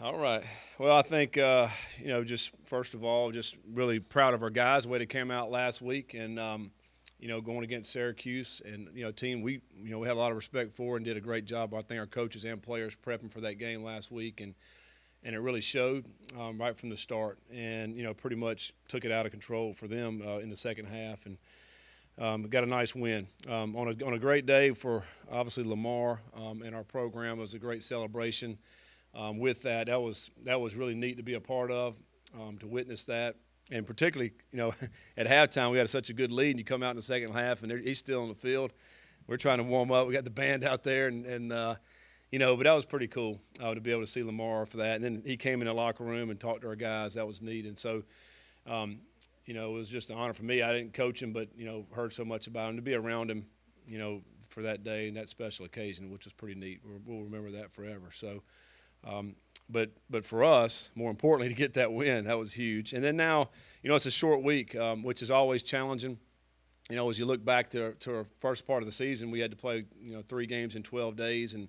All right. Well, I think just first of all, just really proud of our guys the way they came out last week, and going against Syracuse and team we had a lot of respect for and did a great job. I think our coaches and players prepping for that game last week, and it really showed right from the start, and pretty much took it out of control for them in the second half, and got a nice win on a great day for obviously Lamar and our program. It was a great celebration. With that was really neat to be a part of, to witness that, and particularly at halftime we had such a good lead, and you come out in the second half and he's still on the field. We're trying to warm up. We got the band out there, and but that was pretty cool to be able to see Lamar for that. And then he came in the locker room and talked to our guys. That was neat, and so it was just an honor for me. I didn't coach him, but heard so much about him, to be around him, for that day and that special occasion, which was pretty neat. We'll remember that forever. So. But for us, more importantly, to get that win, that was huge. And then now, it's a short week, which is always challenging. As you look back to our first part of the season, we had to play 3 games in 12 days, and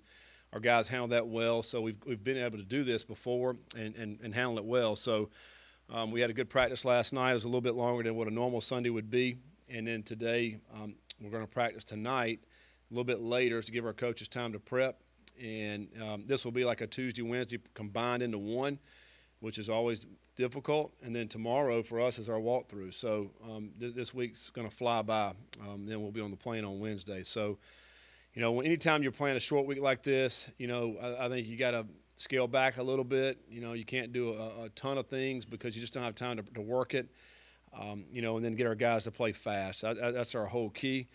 our guys handled that well. So we've been able to do this before and handle it well. So we had a good practice last night. It was a little bit longer than what a normal Sunday would be. And then today we're going to practice tonight a little bit later to give our coaches time to prep. And this will be like a Tuesday, Wednesday combined into one, which is always difficult. And then tomorrow for us is our walkthrough. So this week's going to fly by. Then we'll be on the plane on Wednesday. So, anytime you're playing a short week like this, I think you got to scale back a little bit. You can't do a ton of things because you just don't have time to work it, and then get our guys to play fast. That's our whole key.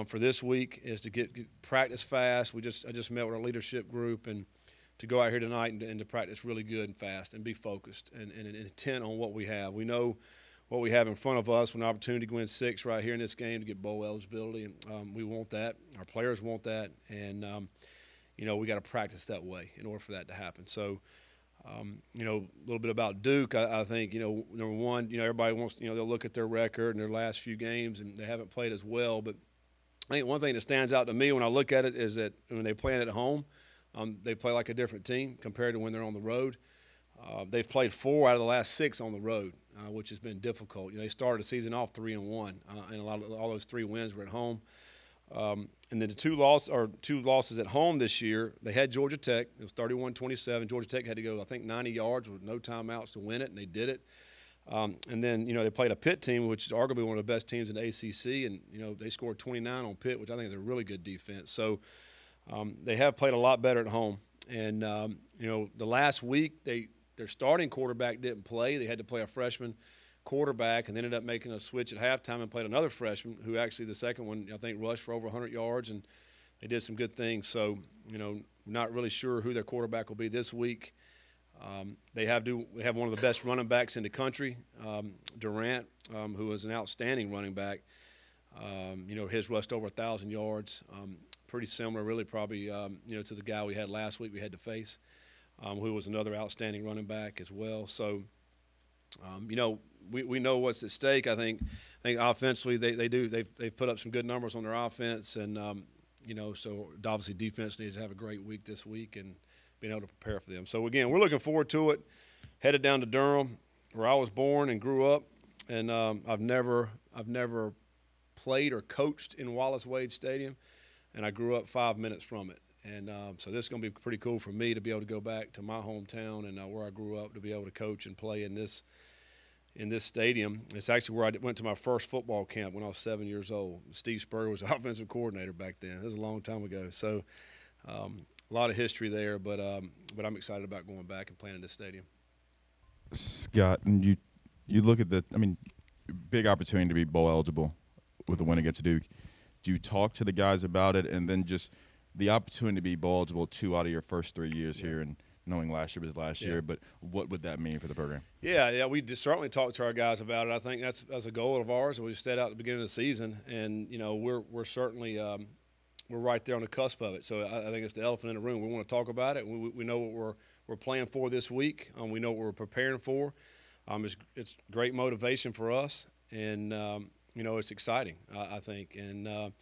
For this week is to get practice fast. I just met with our leadership group, and to go out here tonight and to practice really good and fast and be focused and intent on what we have. We know what we have in front of us, an opportunity to win 6 right here in this game to get bowl eligibility, and we want that. Our players want that, and we got to practice that way in order for that to happen. So. A little bit about Duke. I think number one, everybody wants they'll look at their record and their last few games, and they haven't played as well, but I think one thing that stands out to me when I look at it is that when they play at home, they play like a different team compared to when they're on the road. They've played 4 out of the last 6 on the road, which has been difficult. They started the season off 3-1, and all those 3 wins were at home. And then the 2 losses at home this year, they had Georgia Tech. It was 31-27. Georgia Tech had to go, I think, 90 yards with no timeouts to win it, and they did it. And then, they played a Pitt team, which is arguably one of the best teams in the ACC, and, they scored 29 on Pitt, which I think is a really good defense. So they have played a lot better at home. And, the last week, their starting quarterback didn't play. They had to play a freshman quarterback, and they ended up making a switch at halftime and played another freshman who actually the second one, I think, rushed for over 100 yards, and they did some good things. So, not really sure who their quarterback will be this week. They have one of the best running backs in the country, Durant, who is an outstanding running back. His rushed over 1,000 yards, pretty similar, really, probably, to the guy we had last week we had to face, who was another outstanding running back as well. So, we know what's at stake. I think offensively they've put up some good numbers on their offense, and so obviously defense needs to have a great week this week and being able to prepare for them. So again, we're looking forward to it. Headed down to Durham, where I was born and grew up, and I've never played or coached in Wallace Wade Stadium, and I grew up 5 minutes from it. And so this is going to be pretty cool for me to be able to go back to my hometown and where I grew up to be able to coach and play in this stadium. It's actually where I went to my first football camp when I was 7 years old. Steve Spurrier was the offensive coordinator back then. It was a long time ago. So a lot of history there, but I'm excited about going back and playing in this stadium. Scott, and you look at big opportunity to be bowl eligible with the win against Duke. Do you talk to the guys about it, and then just the opportunity to be bowl eligible 2 out of your first 3 years here, and knowing last year was last year, but what would that mean for the program? Yeah, we certainly talked to our guys about it. I think that's a goal of ours. We set out at the beginning of the season, and we're certainly we're right there on the cusp of it. So I think it's the elephant in the room. We want to talk about it. We know what we're playing for this week. We know what we're preparing for. It's great motivation for us, and it's exciting. I think, and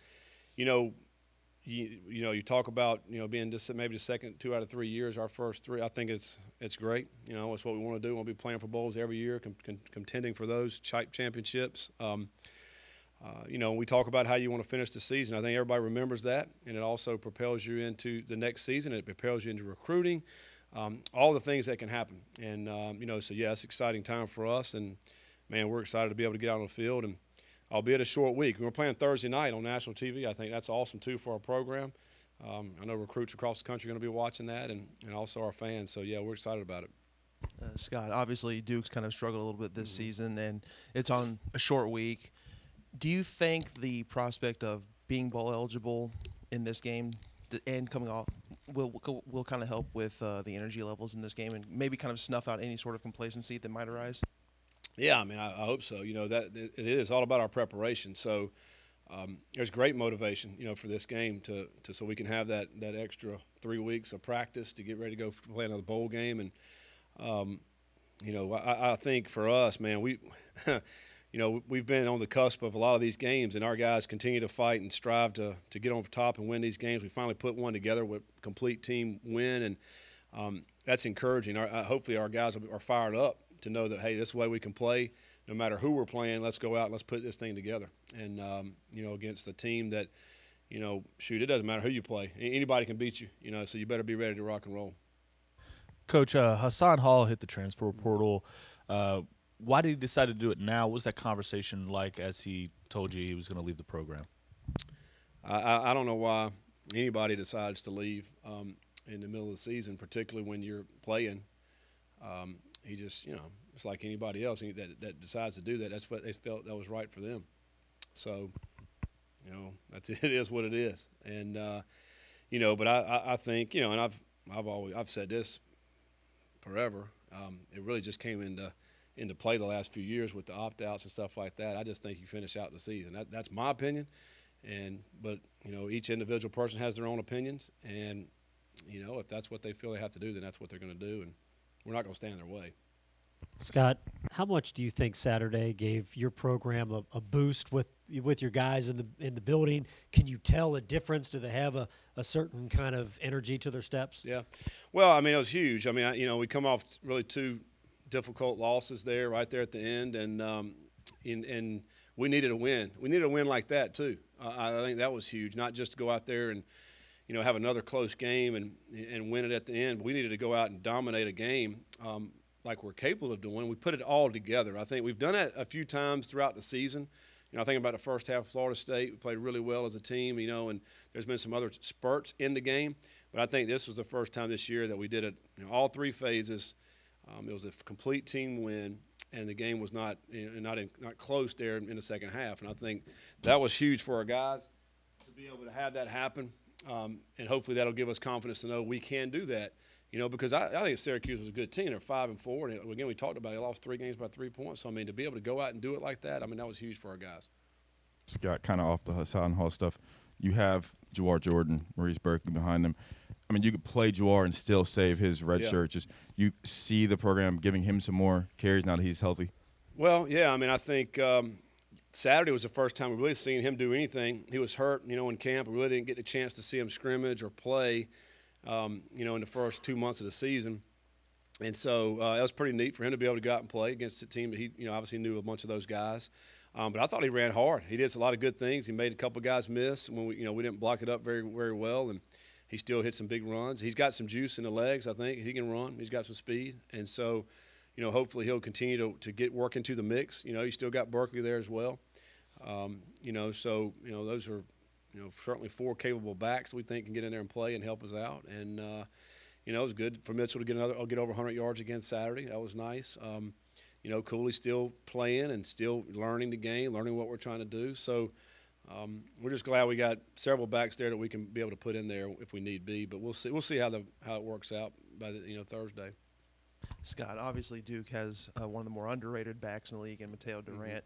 you talk about being just maybe the second 2 out of 3 years, our first 3. I think it's great. It's what we want to do. We want to be playing for bowls every year, contending for those championships. We talk about how you want to finish the season. I think everybody remembers that, and it also propels you into the next season. It propels you into recruiting, all the things that can happen. And so yeah, it's an exciting time for us. And man, we're excited to be able to get out on the field, and albeit a short week. We're playing Thursday night on national TV. I think that's awesome too for our program. I know recruits across the country are going to be watching that, and also our fans. So yeah, we're excited about it. Scott, obviously Duke's kind of struggled a little bit this season, and it's on a short week. Do you think the prospect of being bowl eligible in this game and coming off will kind of help with the energy levels in this game and maybe kind of snuff out any sort of complacency that might arise? Yeah, I mean, I hope so. That it is all about our preparation. So there's great motivation, for this game so we can have that extra 3 weeks of practice to get ready to go play another bowl game. And I think for us, man, we've been on the cusp of a lot of these games, and our guys continue to fight and strive to get on top and win these games. We finally put one together with a complete team win, and that's encouraging. Hopefully our guys are fired up to know that, hey, this is the way we can play. No matter who we're playing, let's go out and let's put this thing together. And, against a team that, it doesn't matter who you play. Anybody can beat you, so you better be ready to rock and roll. Coach, Hassan Hall hit the transfer portal. Why did he decide to do it now? What was that conversation like as he told you he was going to leave the program? I don't know why anybody decides to leave in the middle of the season, particularly when you're playing. He just, it's like anybody else that decides to do that. That's what they felt that was right for them. So, that's it is what it is. And but I think, and I've said this forever. It really just came into play the last few years with the opt-outs and stuff like that. I just think you finish out the season. That's my opinion. But each individual person has their own opinions, and if that's what they feel they have to do, then that's what they're going to do, and we're not going to stand in their way. Scott, how much do you think Saturday gave your program a boost with your guys in the building? Can you tell a difference? Do they have a certain kind of energy to their steps? Yeah. Well, I mean, it was huge. I mean, we come off really 2 difficult losses there right there at the end, and we needed a win. We needed a win like that too. I think that was huge, not just to go out there and have another close game and win it at the end. We needed to go out and dominate a game like we're capable of doing. We put it all together. I think we've done it a few times throughout the season. I think about the first half of Florida State. We played really well as a team, and there's been some other spurts in the game. But I think this was the first time this year that we did it, all 3 phases. It was a complete team win, and the game was not close there in the second half. And I think that was huge for our guys to be able to have that happen, and hopefully that'll give us confidence to know we can do that. Because I think Syracuse was a good team. They're 5-4, and again, we talked about it. They lost 3 games by 3 points. So I mean, to be able to go out and do it like that, I mean, that was huge for our guys. Scott, kind of off the Hassan Hall stuff, you have Jawar Jordan, Maurice Berkeley behind him. I mean, you could play Jawar and still save his red shirt. Just you see the program giving him some more carries now that he's healthy. Well, yeah. I mean, I think Saturday was the first time we really seen him do anything. He was hurt, in camp. We really didn't get the chance to see him scrimmage or play, in the first 2 months of the season. And so that was pretty neat for him to be able to go out and play against a team that he, obviously knew a bunch of those guys. But I thought he ran hard. He did a lot of good things. He made a couple guys miss when we didn't block it up very, very well, and he still hit some big runs. He's got some juice in the legs, I think. He can run. He's got some speed. And so, hopefully he'll continue to work into the mix. He's still got Berkeley there as well. So, those are, certainly 4 capable backs we think can get in there and play and help us out. And, it was good for Mitchell to get over 100 yards again Saturday. That was nice. Cooley's still playing and still learning the game, learning what we're trying to do. So we're just glad we got several backs there that we can be able to put in there if we need be. But we'll see how it works out by Thursday. Scott, obviously Duke has one of the more underrated backs in the league in Mateo Durant.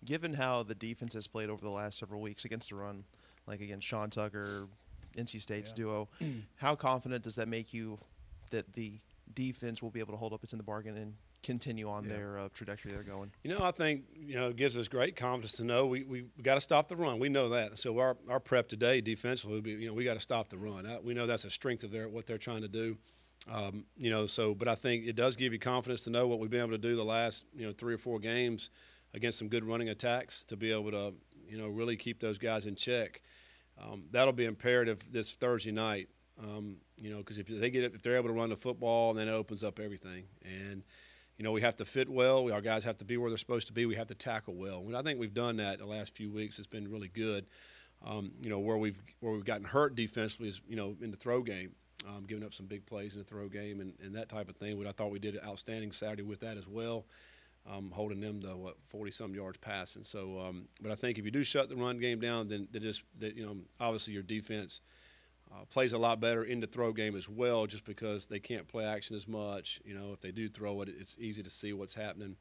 Given how the defense has played over the last several weeks against the run, like against Sean Tucker, NC State's duo, how confident does that make you that the defense will be able to hold up its end of the bargain continue on their trajectory they're going? I think, it gives us great confidence to know we got to stop the run. We know that. So our prep today defensively would be, we got to stop the run. We know that's a strength of what they're trying to do. But I think it does give you confidence to know what we've been able to do the last, 3 or 4 games against some good running attacks to be able to, really keep those guys in check. That'll be imperative this Thursday night, because if they're able to run the football, then it opens up everything. And, we have to fit well. Our guys have to be where they're supposed to be. We have to tackle well. And I think we've done that the last few weeks. It's been really good. Where we've gotten hurt defensively is, in the throw game, giving up some big plays in the throw game and that type of thing. But I thought we did an outstanding Saturday with that as well, holding them to 40-some yards passing. So, but I think if you do shut the run game down, then obviously your defense plays a lot better in the throw game as well, just because they can't play action as much. If they do throw it, it's easy to see what's happening.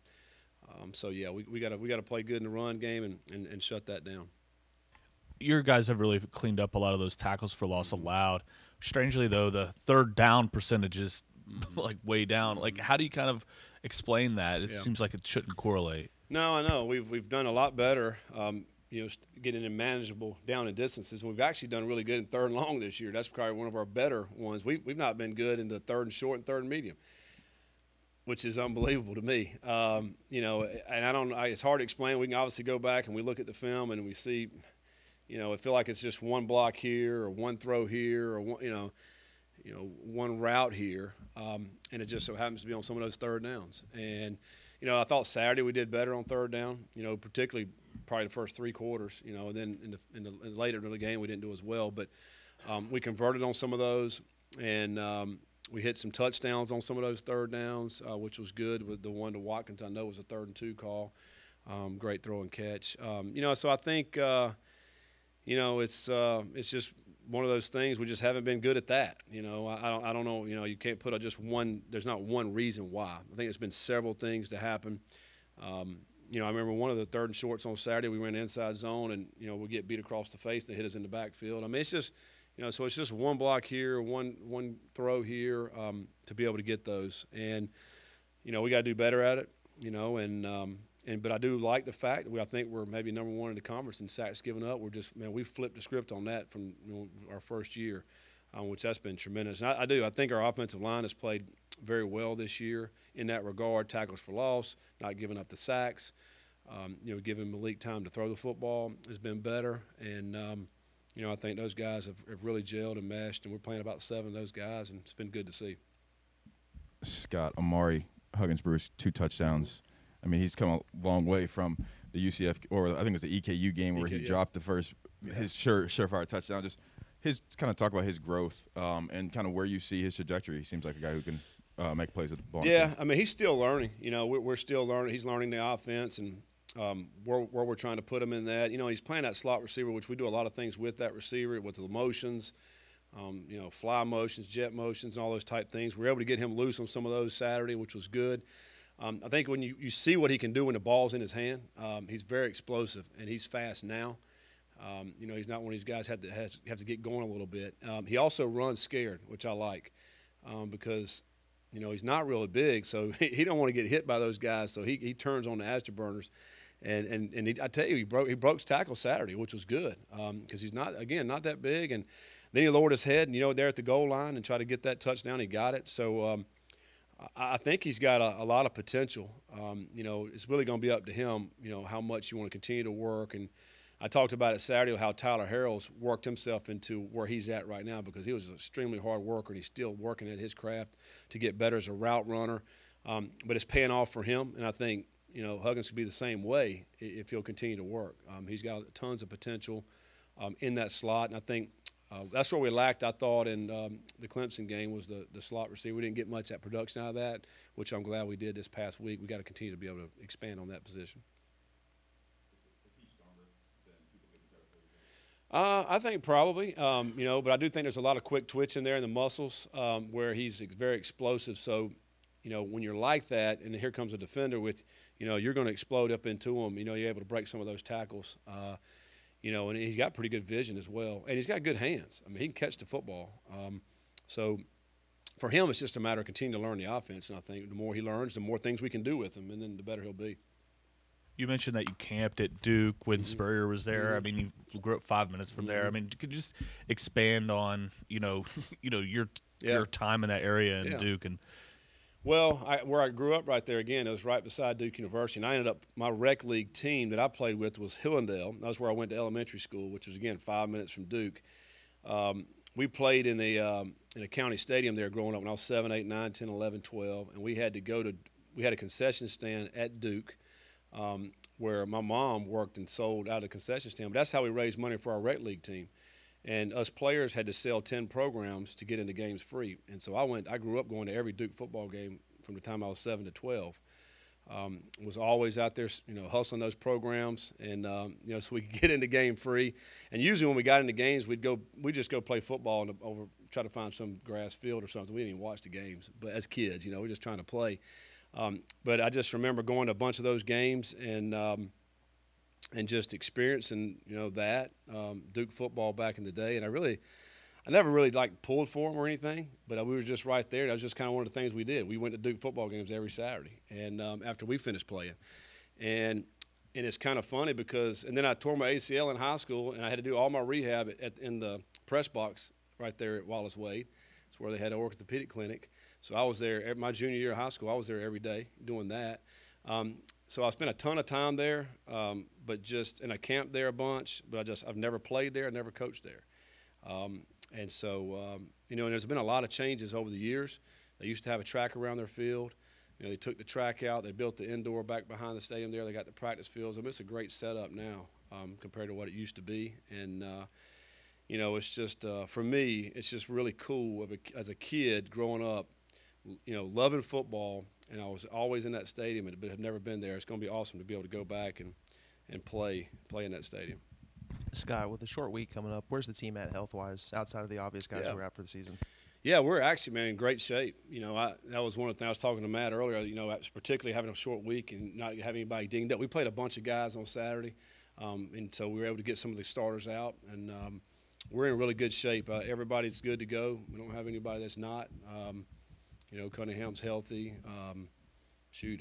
We got to play good in the run game and shut that down. Your guys have really cleaned up a lot of those tackles for loss allowed. Strangely, though, the third down percentage is like way down. Like, how do you kind of explain that? It seems like it shouldn't correlate. No, I know. We've done a lot better. Getting in manageable down and distances. We've actually done really good in third and long this year. That's probably one of our better ones. We've not been good in the third and short and third and medium, which is unbelievable to me. And it's hard to explain. We can obviously go back and we look at the film and we see, I feel like it's just one block here or one throw here or one route here, and it just so happens to be on some of those third downs. And I thought Saturday we did better on third down. Particularly probably the first 3 quarters. And then in the later in the game we didn't do as well, but we converted on some of those, and we hit some touchdowns on some of those third downs, which was good. With the one to Watkins, I know was a 3rd and 2 call. Great throw and catch. So I think it's just one of those things. We just haven't been good at that. I don't know. You can't put just one. There's not one reason why. I think it's been several things to happen. I remember one of the 3rd and shorts on Saturday. We ran inside zone, and we get beat across the face. They hit us in the backfield. I mean, it's just so it's just one block here, one throw here to be able to get those. And we got to do better at it. But I do like the fact that I think we're maybe number 1 in the conference in sacks given up. We flipped the script on that from our first year, which that's been tremendous. And I think our offensive line has played very well this year in that regard. Tackles for loss, not giving up the sacks, giving Malik time to throw the football has been better. And I think those guys have really gelled and meshed, and we're playing about 7 of those guys, and it's been good to see. Scott, Amari Huggins-Bruce, 2 touchdowns. I mean, he's come a long way from the UCF, or I think it was the EKU game where he dropped the first, his surefire touchdown. Just kind of talk about his growth and kind of where you see his trajectory. He seems like a guy who can make plays with the ball. Yeah, I mean, he's still learning. We're still learning. He's learning the offense and where we're trying to put him in that. He's playing that slot receiver, which we do a lot of things with that receiver, with the motions, fly motions, jet motions, and all those type things. We were able to get him loose on some of those Saturday, which was good. I think when you see what he can do when the ball's in his hand, he's very explosive, and he's fast now. He's not one of these guys have to get going a little bit. He also runs scared, which I like, because he's not really big, so he don't want to get hit by those guys. So he turns on the afterburners, and I tell you, he broke tackle Saturday, which was good, because he's not that big. And then he lowered his head, and there at the goal line and tried to get that touchdown. He got it. So I think he's got a lot of potential. It's really going to be up to him, how much you want to continue to work. And I talked about it Saturday, how Tyler Harrell's worked himself into where he's at right now, because he was an extremely hard worker, and he's still working at his craft to get better as a route runner. But it's paying off for him, and I think, Huggins could be the same way if he'll continue to work. He's got tons of potential in that slot, and I think that's where we lacked, I thought, in the Clemson game was the slot receiver. We didn't get much that production out of that, which I'm glad we did this past week. We got to continue to be able to expand on that position. Is he stronger than people give him credit for? I think probably, but I do think there's a lot of quick twitch in there in the muscles where he's very explosive. So, when you're like that, and here comes a defender with, you're going to explode up into him. You're able to break some of those tackles. And he's got pretty good vision as well, and he's got good hands. I mean, he can catch the football. So for him, it's just a matter of continuing to learn the offense. And I think the more he learns, the more things we can do with him, and then the better he'll be. You mentioned that you camped at Duke when Spurrier was there. I mean, you grew up 5 minutes from there. I mean, could you just expand on your time in that area in Duke and. Well, where I grew up right there, again, it was right beside Duke University, and I ended up, my rec league team that I played with was Hillendale. That was where I went to elementary school, which was, again, 5 minutes from Duke. We played in a county stadium there growing up when I was 7, 8, 9, 10, 11, 12, and we had a concession stand at Duke where my mom worked and sold out of the concession stand. But that's how we raised money for our rec league team. And us players had to sell 10 programs to get into games free. And so I grew up going to every Duke football game from the time I was 7 to 12. Was always out there, hustling those programs, and so we could get into game free. And usually when we got into games, we'd just go play football and try to find some grass field or something. We didn't even watch the games, but as kids, we're just trying to play. But I just remember going to a bunch of those games and just experiencing, that Duke football back in the day. And I never really pulled for them or anything, but we were just right there. That was just kind of one of the things we did. We went to Duke football games every Saturday, and after we finished playing, and it's kind of funny because, and then I tore my ACL in high school, and I had to do all my rehab in the press box right there at Wallace Wade. It's where they had an orthopedic clinic. So I was there my junior year of high school. I was there every day doing that. So I spent a ton of time there, and I camped there a bunch, but I've never played there, never coached there. And so, and there's been a lot of changes over the years. They used to have a track around their field. They took the track out. They built the indoor back behind the stadium there. They got the practice fields. I mean, it's a great setup now compared to what it used to be. And, it's just, for me, it's just really cool as a kid growing up, loving football. And I was always in that stadium, but have never been there. It's going to be awesome to be able to go back and play in that stadium. Scott, with a short week coming up, where's the team at health-wise outside of the obvious guys who are out for the season? Yeah, we're actually, man, in great shape. That was one of the things I was talking to Matt earlier, particularly having a short week and not having anybody dinged up. We played a bunch of guys on Saturday, and so we were able to get some of the starters out, and we're in really good shape. Everybody's good to go. We don't have anybody that's not. Cunningham's healthy. I'm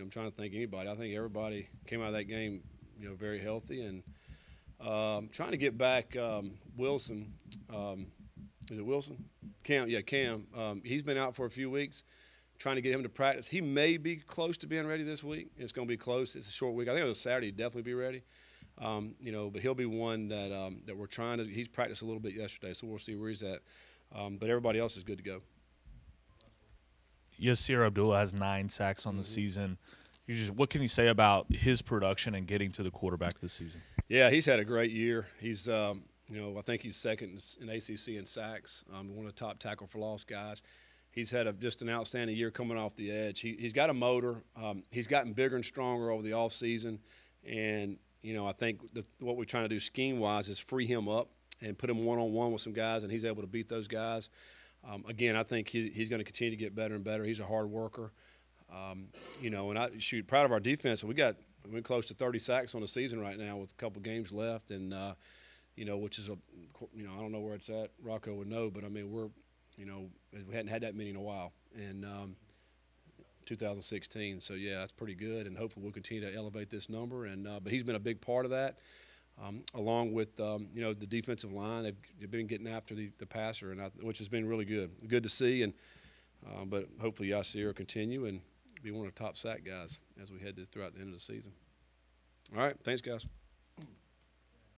trying to think anybody. I think everybody came out of that game, very healthy. And trying to get back Wilson. Is it Wilson? Cam. Yeah, Cam. He's been out for a few weeks. Trying to get him to practice. He may be close to being ready this week. It's going to be close. It's a short week. I think it was Saturday. He'd definitely be ready. But he'll be one that we're trying to. He's practiced a little bit yesterday, so we'll see where he's at. But everybody else is good to go. Yasir Abdullah has 9 sacks on the season. What can you say about his production and getting to the quarterback this season? Yeah, he's had a great year. He's, I think he's second in ACC in sacks. One of the top tackle for loss guys. He's had just an outstanding year coming off the edge. He's got a motor. He's gotten bigger and stronger over the offseason. And, I think what we're trying to do scheme-wise is free him up and put him one-on-one with some guys, and he's able to beat those guys. Again, I think he's going to continue to get better and better. He's a hard worker. And proud of our defense. We're close to 30 sacks on the season right now with a couple games left, and which is I don't know where it's at. Rocco would know, but I mean we hadn't had that many in a while in 2016. So yeah, that's pretty good, and hopefully we'll continue to elevate this number. And but he's been a big part of that. Along with the defensive line, they've been getting after the passer, which has been really good to see. And but hopefully Yasir will continue and be one of the top sack guys as we head throughout the end of the season. All right, thanks guys.